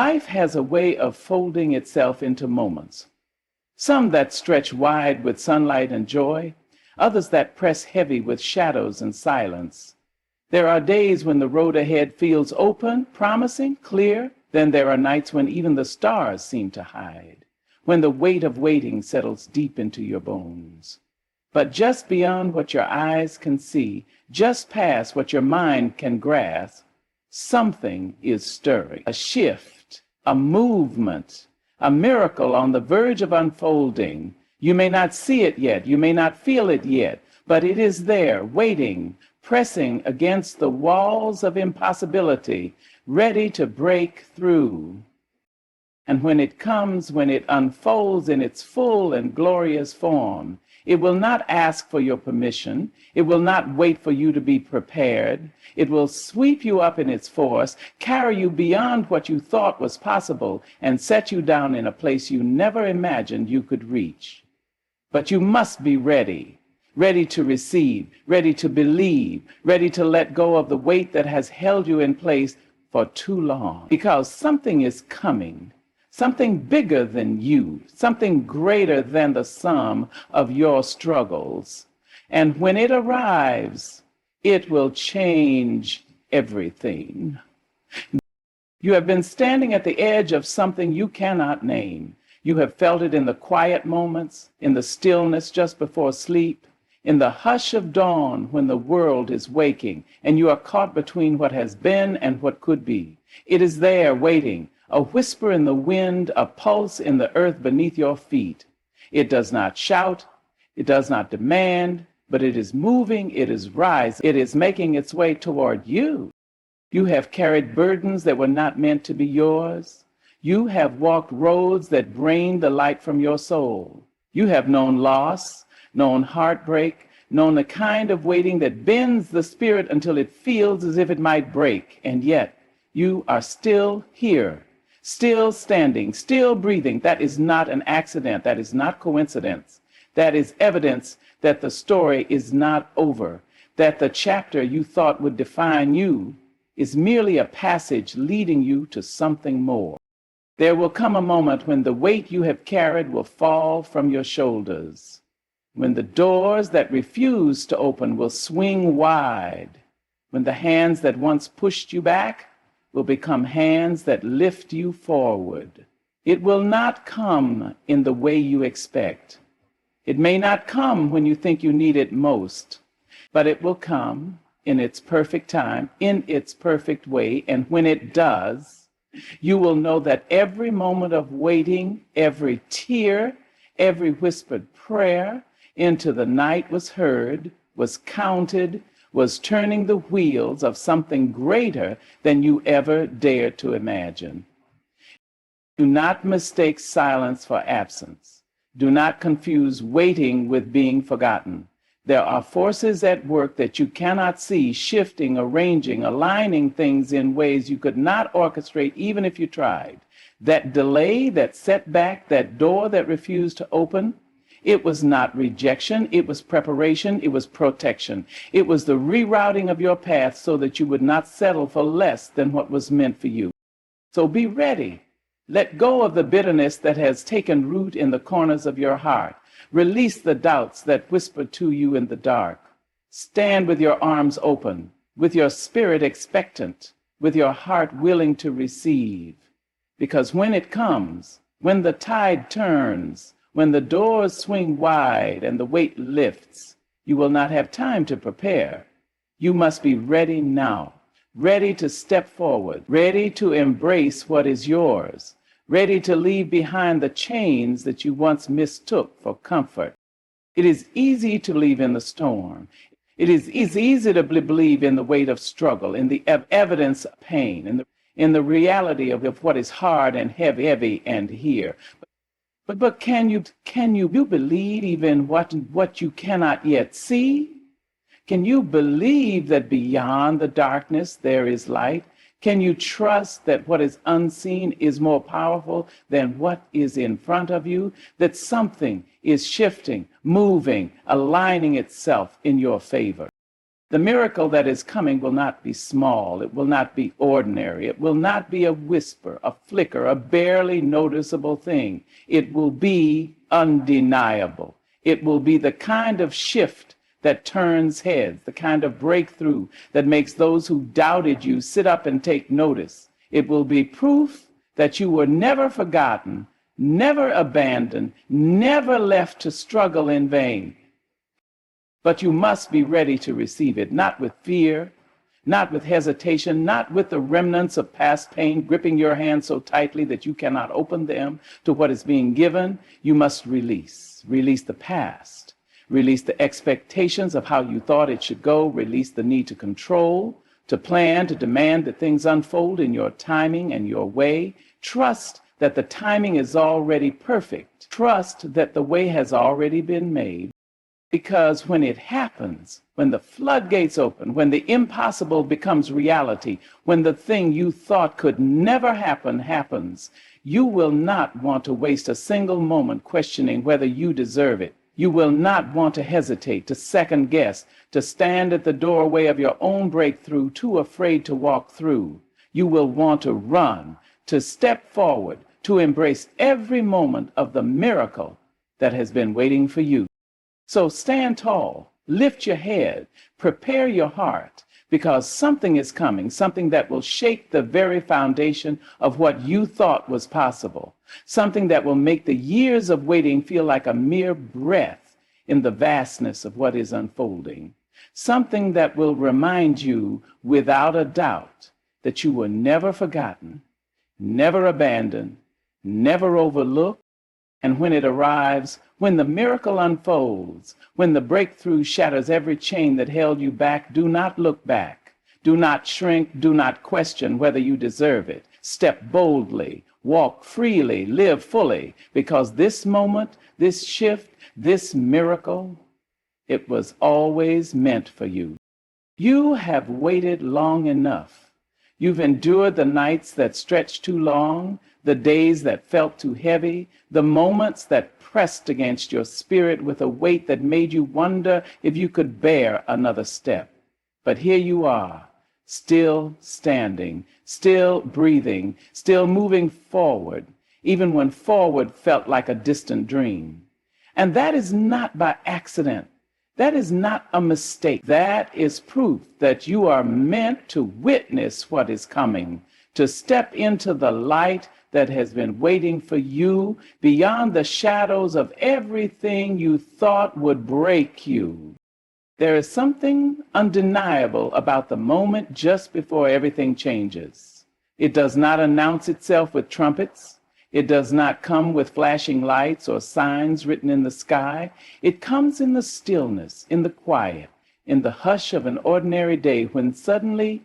Life has a way of folding itself into moments, some that stretch wide with sunlight and joy, others that press heavy with shadows and silence. There are days when the road ahead feels open, promising, clear. Then there are nights when even the stars seem to hide, when the weight of waiting settles deep into your bones. But just beyond what your eyes can see, just past what your mind can grasp, something is stirring. A shift, a movement, a miracle on the verge of unfolding. You may not see it yet, you may not feel it yet, but it is there, waiting, pressing against the walls of impossibility, ready to break through. And when it comes, when it unfolds in its full and glorious form, it will not ask for your permission. It will not wait for you to be prepared. It will sweep you up in its force, carry you beyond what you thought was possible, and set you down in a place you never imagined you could reach. But you must be ready, ready to receive, ready to believe, ready to let go of the weight that has held you in place for too long. Because something is coming. Something bigger than you, something greater than the sum of your struggles. And when it arrives, it will change everything. You have been standing at the edge of something you cannot name. You have felt it in the quiet moments, in the stillness just before sleep, in the hush of dawn when the world is waking, and you are caught between what has been and what could be. It is there waiting, a whisper in the wind, a pulse in the earth beneath your feet. It does not shout, it does not demand, but it is moving, it is rising, it is making its way toward you. You have carried burdens that were not meant to be yours. You have walked roads that drained the light from your soul. You have known loss, known heartbreak, known the kind of waiting that bends the spirit until it feels as if it might break. And yet, you are still here. Still standing, still breathing. That is not an accident. That is not coincidence. That is evidence that the story is not over, that the chapter you thought would define you is merely a passage leading you to something more. There will come a moment when the weight you have carried will fall from your shoulders, when the doors that refuse to open will swing wide, when the hands that once pushed you back will become hands that lift you forward. It will not come in the way you expect. It may not come when you think you need it most, but it will come in its perfect time, in its perfect way. And when it does, you will know that every moment of waiting, every tear, every whispered prayer into the night was heard, was counted, was turning the wheels of something greater than you ever dared to imagine. Do not mistake silence for absence. Do not confuse waiting with being forgotten. There are forces at work that you cannot see, shifting, arranging, aligning things in ways you could not orchestrate even if you tried. That delay, that setback, that door that refused to open, it was not rejection, it was preparation, it was protection. It was the rerouting of your path so that you would not settle for less than what was meant for you. So be ready. Let go of the bitterness that has taken root in the corners of your heart. Release the doubts that whisper to you in the dark. Stand with your arms open, with your spirit expectant, with your heart willing to receive. Because when it comes, when the tide turns, when the doors swing wide and the weight lifts, you will not have time to prepare. You must be ready now, ready to step forward, ready to embrace what is yours, ready to leave behind the chains that you once mistook for comfort. It is easy to believe in the storm. It is easy to believe in the weight of struggle, in the evidence of pain, in the reality of what is hard and heavy and here. But can you believe even what you cannot yet see? Can you believe that beyond the darkness there is light? Can you trust that what is unseen is more powerful than what is in front of you? That something is shifting, moving, aligning itself in your favor? The miracle that is coming will not be small. It will not be ordinary. It will not be a whisper, a flicker, a barely noticeable thing. It will be undeniable. It will be the kind of shift that turns heads, the kind of breakthrough that makes those who doubted you sit up and take notice. It will be proof that you were never forgotten, never abandoned, never left to struggle in vain. But you must be ready to receive it, not with fear, not with hesitation, not with the remnants of past pain gripping your hand so tightly that you cannot open them to what is being given. You must release the past, release the expectations of how you thought it should go, release the need to control, to plan, to demand that things unfold in your timing and your way. Trust that the timing is already perfect. Trust that the way has already been made. Because when it happens, when the floodgates open, when the impossible becomes reality, when the thing you thought could never happen happens, you will not want to waste a single moment questioning whether you deserve it. You will not want to hesitate, to second guess, to stand at the doorway of your own breakthrough, too afraid to walk through. You will want to run, to step forward, to embrace every moment of the miracle that has been waiting for you. So stand tall, lift your head, prepare your heart, because something is coming, something that will shake the very foundation of what you thought was possible, something that will make the years of waiting feel like a mere breath in the vastness of what is unfolding, something that will remind you without a doubt that you were never forgotten, never abandoned, never overlooked. And when it arrives, when the miracle unfolds, when the breakthrough shatters every chain that held you back, do not look back. Do not shrink. Do not question whether you deserve it. Step boldly, walk freely, live fully, because this moment, this shift, this miracle, it was always meant for you. You have waited long enough. You've endured the nights that stretched too long, the days that felt too heavy, the moments that pressed against your spirit with a weight that made you wonder if you could bear another step. But here you are, still standing, still breathing, still moving forward, even when forward felt like a distant dream. And that is not by accident. That is not a mistake. That is proof that you are meant to witness what is coming, to step into the light that has been waiting for you beyond the shadows of everything you thought would break you. There is something undeniable about the moment just before everything changes. It does not announce itself with trumpets. It does not come with flashing lights or signs written in the sky. It comes in the stillness, in the quiet, in the hush of an ordinary day when suddenly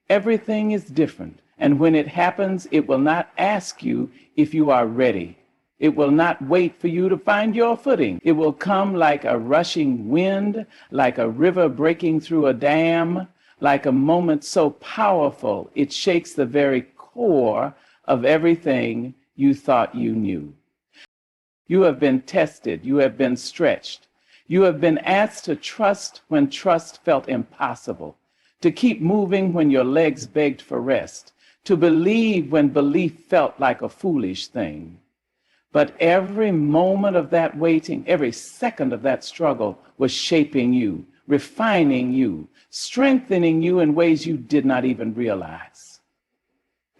everything is different. And when it happens, it will not ask you if you are ready. It will not wait for you to find your footing. It will come like a rushing wind, like a river breaking through a dam, like a moment so powerful it shakes the very core of everything you thought you knew. You have been tested. You have been stretched. You have been asked to trust when trust felt impossible, to keep moving when your legs begged for rest, to believe when belief felt like a foolish thing. But every moment of that waiting, every second of that struggle was shaping you, refining you, strengthening you in ways you did not even realize.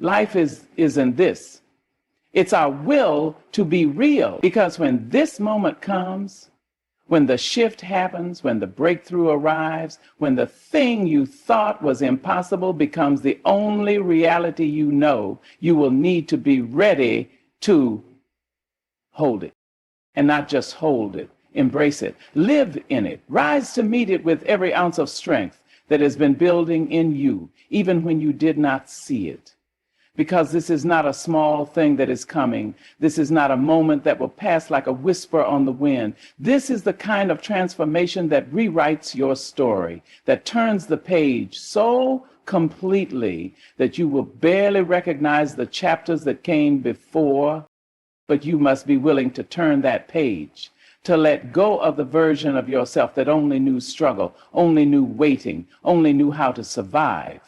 Life is in this. It's our will to be real, because when this moment comes, when the shift happens, when the breakthrough arrives, when the thing you thought was impossible becomes the only reality you know, you will need to be ready to hold it. And not just hold it, embrace it, live in it, rise to meet it with every ounce of strength that has been building in you, even when you did not see it. Because this is not a small thing that is coming. This is not a moment that will pass like a whisper on the wind. This is the kind of transformation that rewrites your story, that turns the page so completely that you will barely recognize the chapters that came before, but you must be willing to turn that page, to let go of the version of yourself that only knew struggle, only knew waiting, only knew how to survive.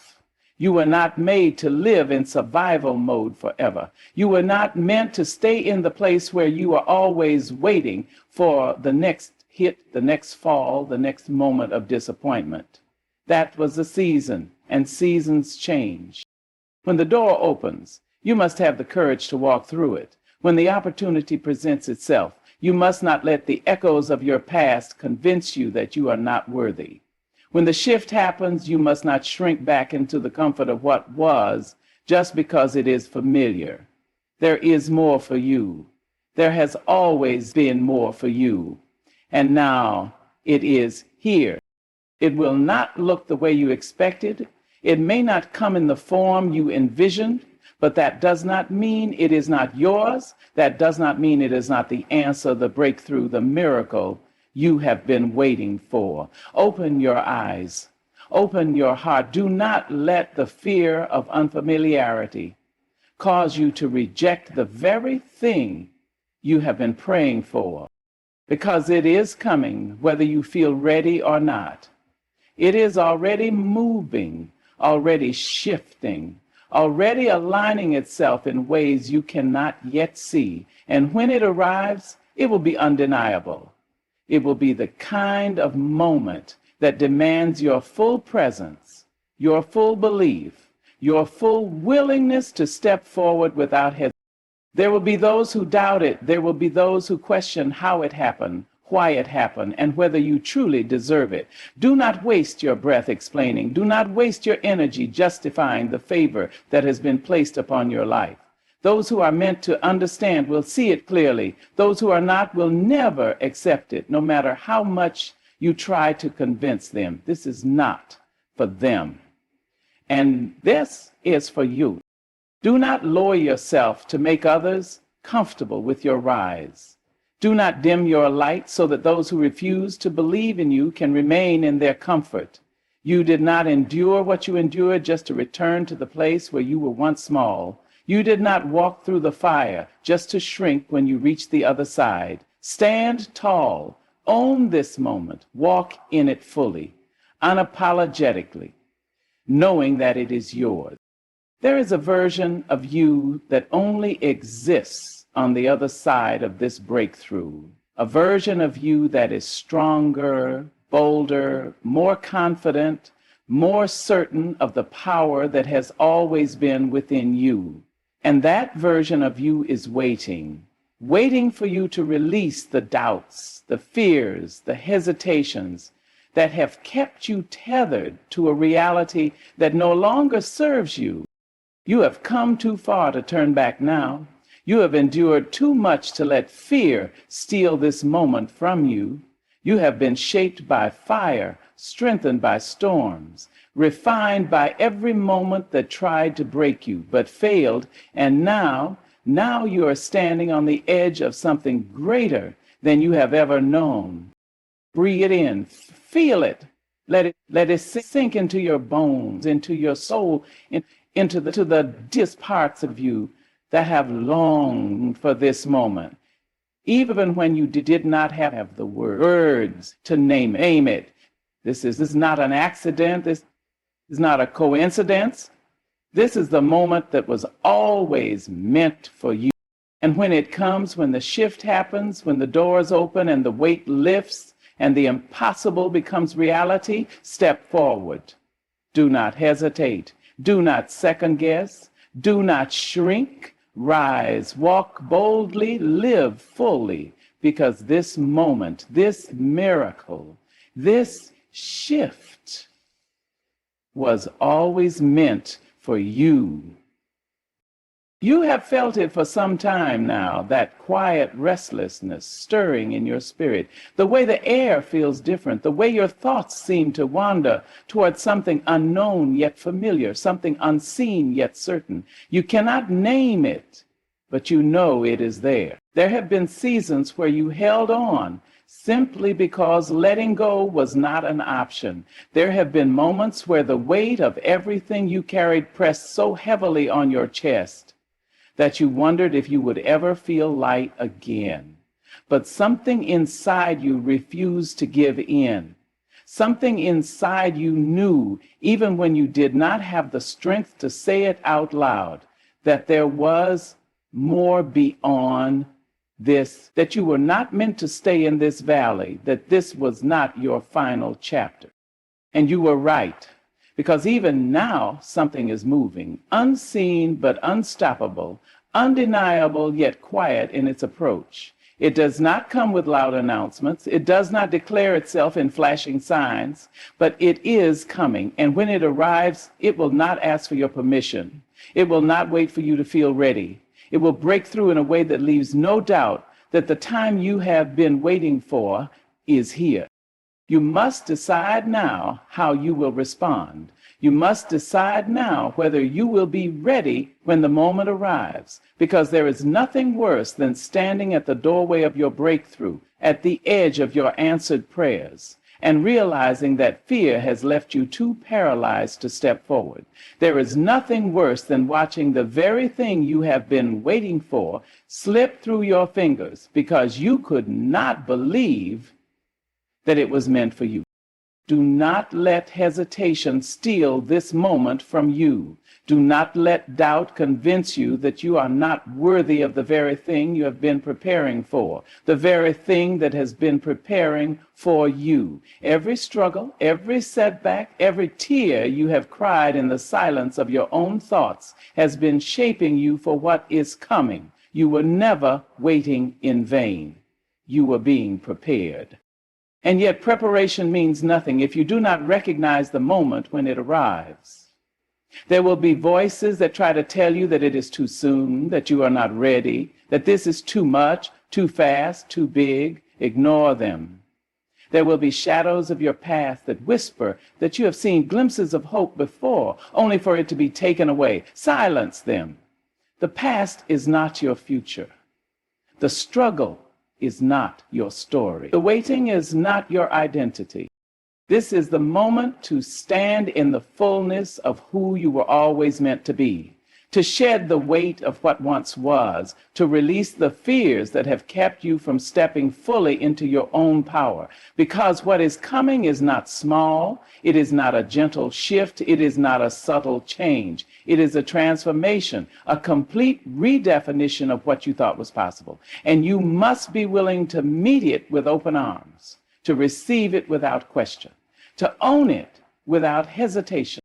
You were not made to live in survival mode forever. You were not meant to stay in the place where you are always waiting for the next hit, the next fall, the next moment of disappointment. That was the season, and seasons change. When the door opens, you must have the courage to walk through it. When the opportunity presents itself, you must not let the echoes of your past convince you that you are not worthy. When the shift happens, you must not shrink back into the comfort of what was just because it is familiar. There is more for you. There has always been more for you. And now it is here. It will not look the way you expected. It may not come in the form you envisioned, but that does not mean it is not yours. That does not mean it is not the answer, the breakthrough, the miracle you have been waiting for. Open your eyes. Open your heart. Do not let the fear of unfamiliarity cause you to reject the very thing you have been praying for, because it is coming, whether you feel ready or not. It is already moving, already shifting, already aligning itself in ways you cannot yet see. And when it arrives, it will be undeniable. It will be the kind of moment that demands your full presence, your full belief, your full willingness to step forward without hesitation. There will be those who doubt it. There will be those who question how it happened, why it happened, and whether you truly deserve it. Do not waste your breath explaining. Do not waste your energy justifying the favor that has been placed upon your life. Those who are meant to understand will see it clearly. Those who are not will never accept it, no matter how much you try to convince them. This is not for them. And this is for you. Do not lower yourself to make others comfortable with your rise. Do not dim your light so that those who refuse to believe in you can remain in their comfort. You did not endure what you endured just to return to the place where you were once small. You did not walk through the fire just to shrink when you reached the other side. Stand tall. Own this moment. Walk in it fully, unapologetically, knowing that it is yours. There is a version of you that only exists on the other side of this breakthrough, a version of you that is stronger, bolder, more confident, more certain of the power that has always been within you. And that version of you is waiting for you to release the doubts, the fears, the hesitations that have kept you tethered to a reality that no longer serves you. You have come too far to turn back now. You have endured too much to let fear steal this moment from you. You have been shaped by fire, strengthened by storms, refined by every moment that tried to break you but failed. And now you are standing on the edge of something greater than you have ever known. Breathe it in, feel it. Let it sink into your bones, into your soul, into the deepest parts of you that have longed for this moment. Even when you did not have the words to name it. This is not an accident. This is not a coincidence. This is the moment that was always meant for you. And when it comes, when the shift happens, when the doors open and the weight lifts and the impossible becomes reality, step forward. Do not hesitate. Do not second guess. Do not shrink. Rise, walk boldly, live fully, because this moment, this miracle, this shift was always meant for you. You have felt it for some time now, that quiet restlessness stirring in your spirit, the way the air feels different, the way your thoughts seem to wander towards something unknown yet familiar, something unseen yet certain. You cannot name it, but you know it is there. There have been seasons where you held on simply because letting go was not an option. There have been moments where the weight of everything you carried pressed so heavily on your chest that you wondered if you would ever feel light again. but something inside you refused to give in. Something inside you knew, even when you did not have the strength to say it out loud, that there was more beyond this, that you were not meant to stay in this valley, that this was not your final chapter. And you were right, because even now something is moving, unseen but unstoppable, undeniable yet quiet in its approach. It does not come with loud announcements. It does not declare itself in flashing signs, but it is coming. And when it arrives, it will not ask for your permission. It will not wait for you to feel ready. It will break through in a way that leaves no doubt that the time you have been waiting for is here. You must decide now how you will respond. You must decide now whether you will be ready when the moment arrives, because there is nothing worse than standing at the doorway of your breakthrough, at the edge of your answered prayers, and realizing that fear has left you too paralyzed to step forward. There is nothing worse than watching the very thing you have been waiting for slip through your fingers because you could not believe that it was meant for you. Do not let hesitation steal this moment from you. Do not let doubt convince you that you are not worthy of the very thing you have been preparing for, the very thing that has been preparing for you. Every struggle, every setback, every tear you have cried in the silence of your own thoughts has been shaping you for what is coming. You were never waiting in vain. You were being prepared. And yet preparation means nothing if you do not recognize the moment when it arrives. There will be voices that try to tell you that it is too soon, that you are not ready, that this is too much, too fast, too big. Ignore them. There will be shadows of your past that whisper that you have seen glimpses of hope before, only for it to be taken away. Silence them. The past is not your future. The struggle is not your story. The waiting is not your identity. This is the moment to stand in the fullness of who you were always meant to be, to shed the weight of what once was, to release the fears that have kept you from stepping fully into your own power. Because what is coming is not small, it is not a gentle shift, it is not a subtle change. It is a transformation, a complete redefinition of what you thought was possible. And you must be willing to meet it with open arms, to receive it without question, to own it without hesitation.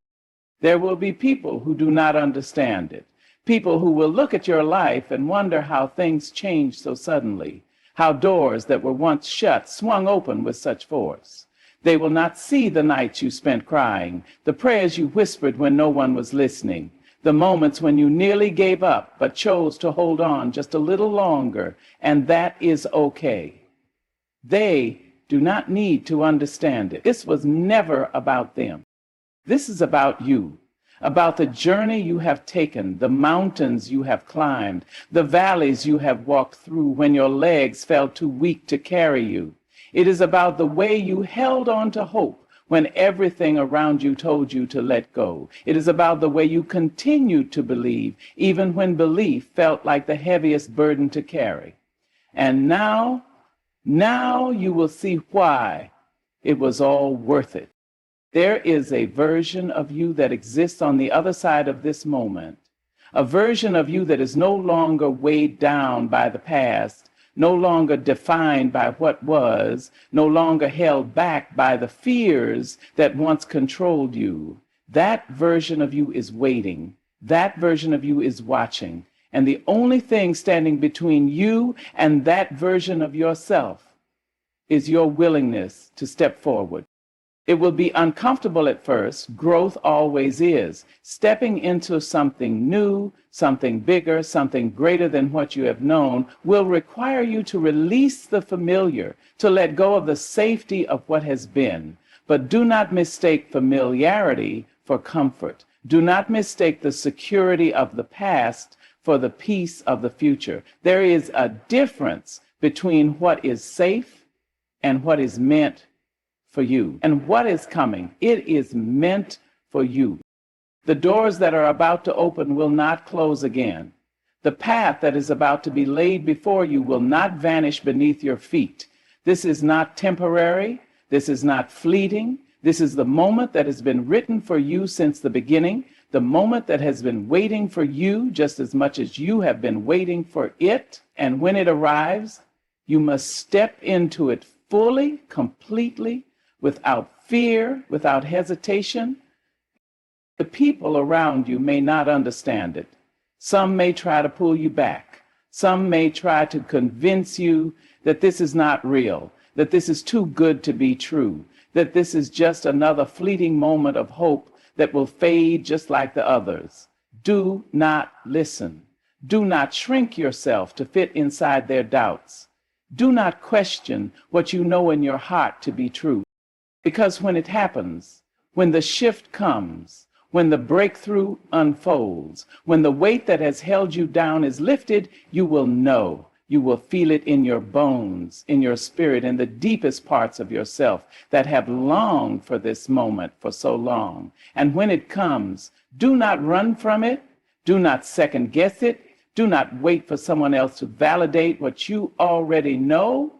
There will be people who do not understand it, people who will look at your life and wonder how things changed so suddenly, how doors that were once shut swung open with such force. They will not see the nights you spent crying, the prayers you whispered when no one was listening, the moments when you nearly gave up but chose to hold on just a little longer, and that is okay. They do not need to understand it. This was never about them. This is about you, about the journey you have taken, the mountains you have climbed, the valleys you have walked through when your legs felt too weak to carry you. It is about the way you held on to hope when everything around you told you to let go. It is about the way you continued to believe, even when belief felt like the heaviest burden to carry. And now you will see why it was all worth it. There is a version of you that exists on the other side of this moment, a version of you that is no longer weighed down by the past, no longer defined by what was, no longer held back by the fears that once controlled you. That version of you is waiting. That version of you is watching. And the only thing standing between you and that version of yourself is your willingness to step forward. It will be uncomfortable at first. Growth always is. Stepping into something new, something bigger, something greater than what you have known will require you to release the familiar, to let go of the safety of what has been. But do not mistake familiarity for comfort. Do not mistake the security of the past for the peace of the future. There is a difference between what is safe and what is meant for you. And what is coming? It is meant for you. The doors that are about to open will not close again. The path that is about to be laid before you will not vanish beneath your feet. This is not temporary. This is not fleeting. This is the moment that has been written for you since the beginning, the moment that has been waiting for you just as much as you have been waiting for it. And when it arrives, you must step into it fully, completely, without fear, without hesitation. The people around you may not understand it. Some may try to pull you back. Some may try to convince you that this is not real, that this is too good to be true, that this is just another fleeting moment of hope that will fade just like the others. Do not listen. Do not shrink yourself to fit inside their doubts. Do not question what you know in your heart to be true. Because when it happens, when the shift comes, when the breakthrough unfolds, when the weight that has held you down is lifted, you will know. You will feel it in your bones, in your spirit, in the deepest parts of yourself that have longed for this moment for so long. And when it comes, do not run from it. Do not second guess it. Do not wait for someone else to validate what you already know.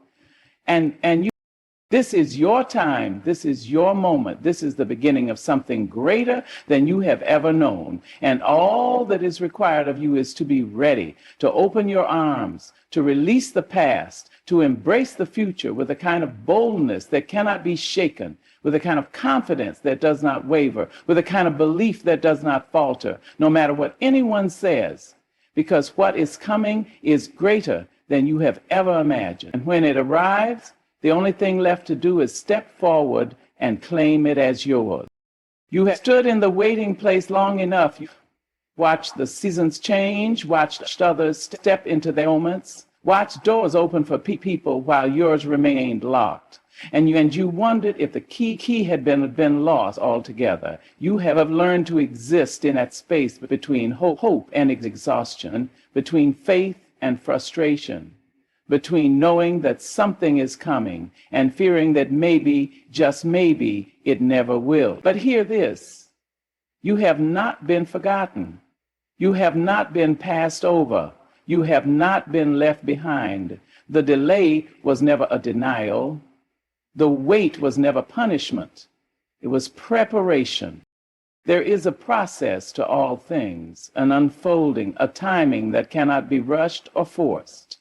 This is your time. This is your moment. This is the beginning of something greater than you have ever known. And all that is required of you is to be ready, to open your arms, to release the past, to embrace the future with a kind of boldness that cannot be shaken, with a kind of confidence that does not waver, with a kind of belief that does not falter, no matter what anyone says, because what is coming is greater than you have ever imagined. And when it arrives, the only thing left to do is step forward and claim it as yours. You have stood in the waiting place long enough. You watched the seasons change, watched others step into their moments, watched doors open for people while yours remained locked. And you wondered if the key had been lost altogether. You have learned to exist in that space between hope and exhaustion, between faith and frustration, between knowing that something is coming and fearing that maybe, just maybe, it never will. But hear this, you have not been forgotten. You have not been passed over. You have not been left behind. The delay was never a denial. The wait was never punishment. It was preparation. There is a process to all things, an unfolding, a timing that cannot be rushed or forced.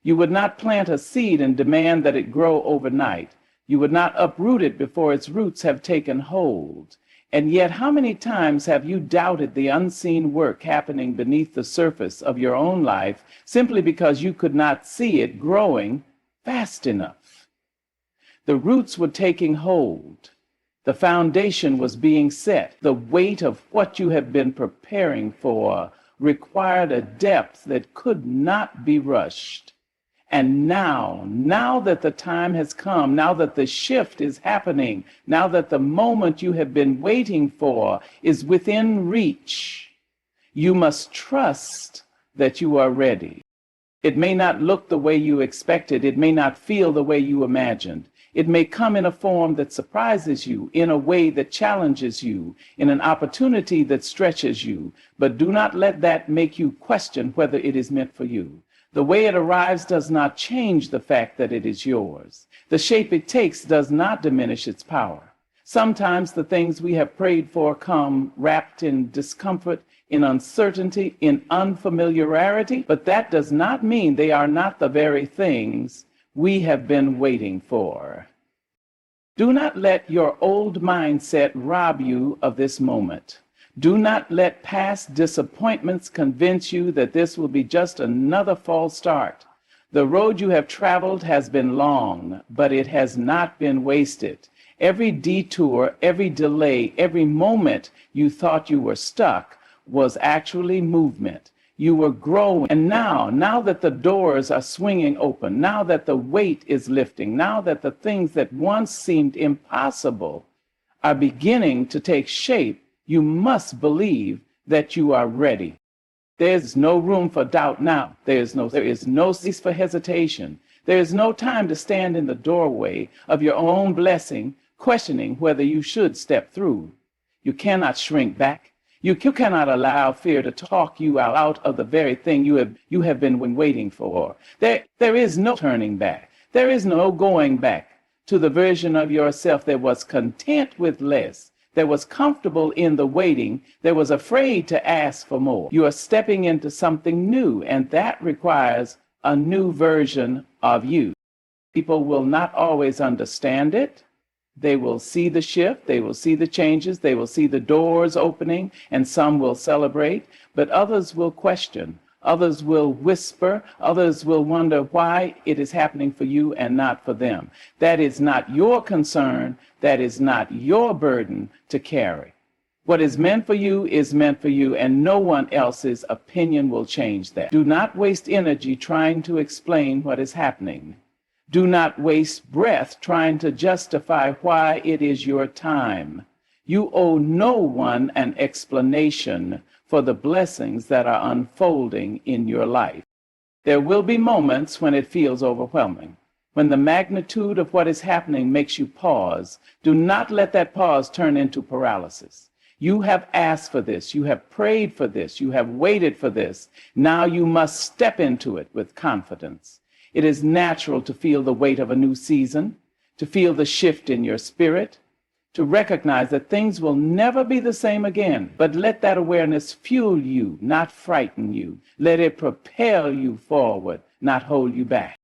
You would not plant a seed and demand that it grow overnight. You would not uproot it before its roots have taken hold. And yet, how many times have you doubted the unseen work happening beneath the surface of your own life simply because you could not see it growing fast enough? The roots were taking hold. The foundation was being set. The weight of what you have been preparing for required a depth that could not be rushed. And now that the time has come, now that the shift is happening, now that the moment you have been waiting for is within reach, you must trust that you are ready. It may not look the way you expected. It may not feel the way you imagined. It may come in a form that surprises you, in a way that challenges you, in an opportunity that stretches you. But do not let that make you question whether it is meant for you. The way it arrives does not change the fact that it is yours. The shape it takes does not diminish its power. Sometimes the things we have prayed for come wrapped in discomfort, in uncertainty, in unfamiliarity, but that does not mean they are not the very things we have been waiting for. Do not let your old mindset rob you of this moment. Do not let past disappointments convince you that this will be just another false start. The road you have traveled has been long, but it has not been wasted. Every detour, every delay, every moment you thought you were stuck was actually movement. You were growing. And now that the doors are swinging open, now that the weight is lifting, now that the things that once seemed impossible are beginning to take shape, you must believe that you are ready. There's no room for doubt now. There is no space for hesitation. There is no time to stand in the doorway of your own blessing, questioning whether you should step through. You cannot shrink back. You cannot allow fear to talk you out of the very thing you have been waiting for. There is no turning back. There is no going back to the version of yourself that was content with less, that was comfortable in the waiting, that was afraid to ask for more. You are stepping into something new, and that requires a new version of you. People will not always understand it. They will see the shift, they will see the changes, they will see the doors opening, and some will celebrate, but others will question. Others will whisper, others will wonder why it is happening for you and not for them. That is not your concern, that is not your burden to carry. What is meant for you is meant for you, and no one else's opinion will change that. Do not waste energy trying to explain what is happening. Do not waste breath trying to justify why it is your time. You owe no one an explanation for the blessings that are unfolding in your life. There will be moments when it feels overwhelming, when the magnitude of what is happening makes you pause. Do not let that pause turn into paralysis. You have asked for this, you have prayed for this, you have waited for this. Now you must step into it with confidence. It is natural to feel the weight of a new season, to feel the shift in your spirit, to recognize that things will never be the same again. But let that awareness fuel you, not frighten you. Let it propel you forward, not hold you back.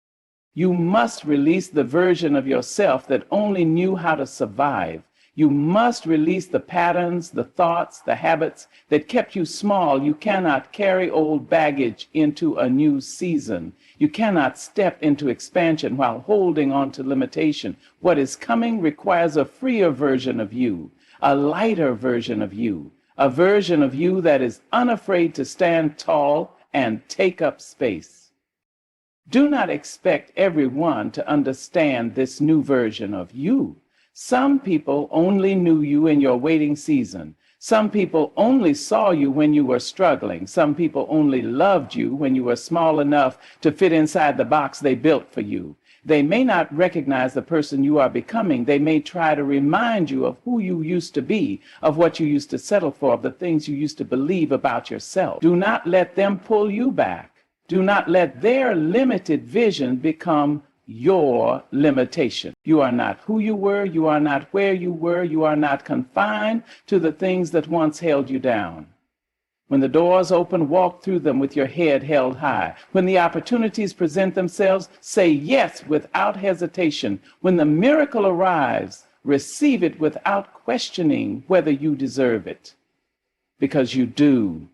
You must release the version of yourself that only knew how to survive. You must release the patterns, the thoughts, the habits that kept you small. You cannot carry old baggage into a new season. You cannot step into expansion while holding on to limitation. What is coming requires a freer version of you, a lighter version of you, a version of you that is unafraid to stand tall and take up space. Do not expect everyone to understand this new version of you. Some people only knew you in your waiting season. Some people only saw you when you were struggling. Some people only loved you when you were small enough to fit inside the box they built for you. They may not recognize the person you are becoming. They may try to remind you of who you used to be, of what you used to settle for, of the things you used to believe about yourself. Do not let them pull you back. Do not let their limited vision become your limitation. You are not who you were. You are not where you were. You are not confined to the things that once held you down. When the doors open, walk through them with your head held high. When the opportunities present themselves, say yes without hesitation. When the miracle arrives, receive it without questioning whether you deserve it. Because you do.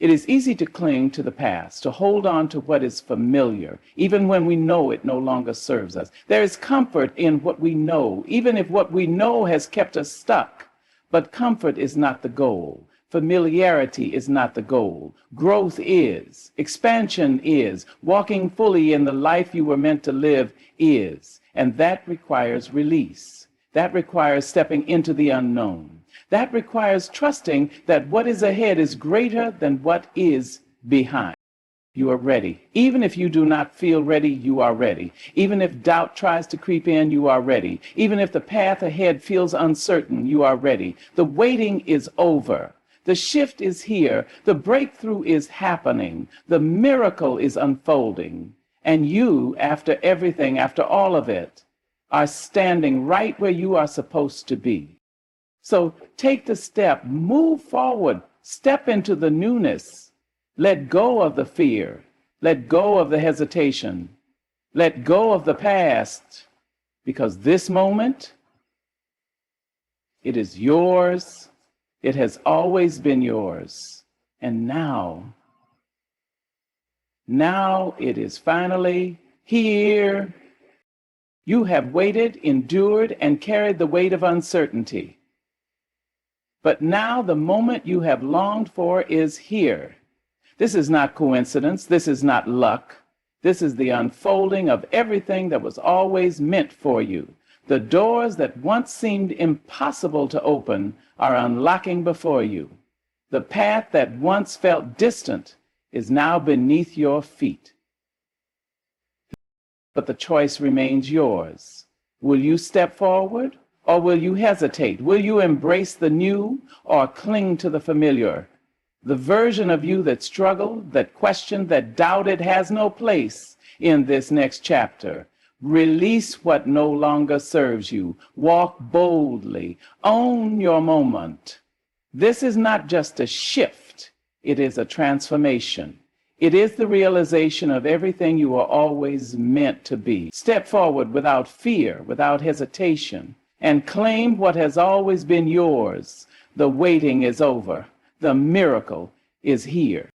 It is easy to cling to the past, to hold on to what is familiar, even when we know it no longer serves us. There is comfort in what we know, even if what we know has kept us stuck. But comfort is not the goal. Familiarity is not the goal. Growth is. Expansion is. Walking fully in the life you were meant to live is. And that requires release. That requires stepping into the unknown. That requires trusting that what is ahead is greater than what is behind. You are ready. Even if you do not feel ready, you are ready. Even if doubt tries to creep in, you are ready. Even if the path ahead feels uncertain, you are ready. The waiting is over. The shift is here. The breakthrough is happening. The miracle is unfolding. And you, after everything, after all of it, are standing right where you are supposed to be. So take the step, move forward, step into the newness. Let go of the fear. Let go of the hesitation. Let go of the past, because this moment, it is yours. It has always been yours. And now it is finally here. You have waited, endured, and carried the weight of uncertainty. But now the moment you have longed for is here. This is not coincidence. This is not luck. This is the unfolding of everything that was always meant for you. The doors that once seemed impossible to open are unlocking before you. The path that once felt distant is now beneath your feet. But the choice remains yours. Will you step forward, Or will you hesitate? Will you embrace the new or cling to the familiar? The version of you that struggled, that questioned, that doubted has no place in this next chapter. Release what no longer serves you. Walk boldly. Own your moment. This is not just a shift, it is a transformation. It is the realization of everything you are always meant to be. Step forward without fear, without hesitation, and claim what has always been yours. The waiting is over. The miracle is here.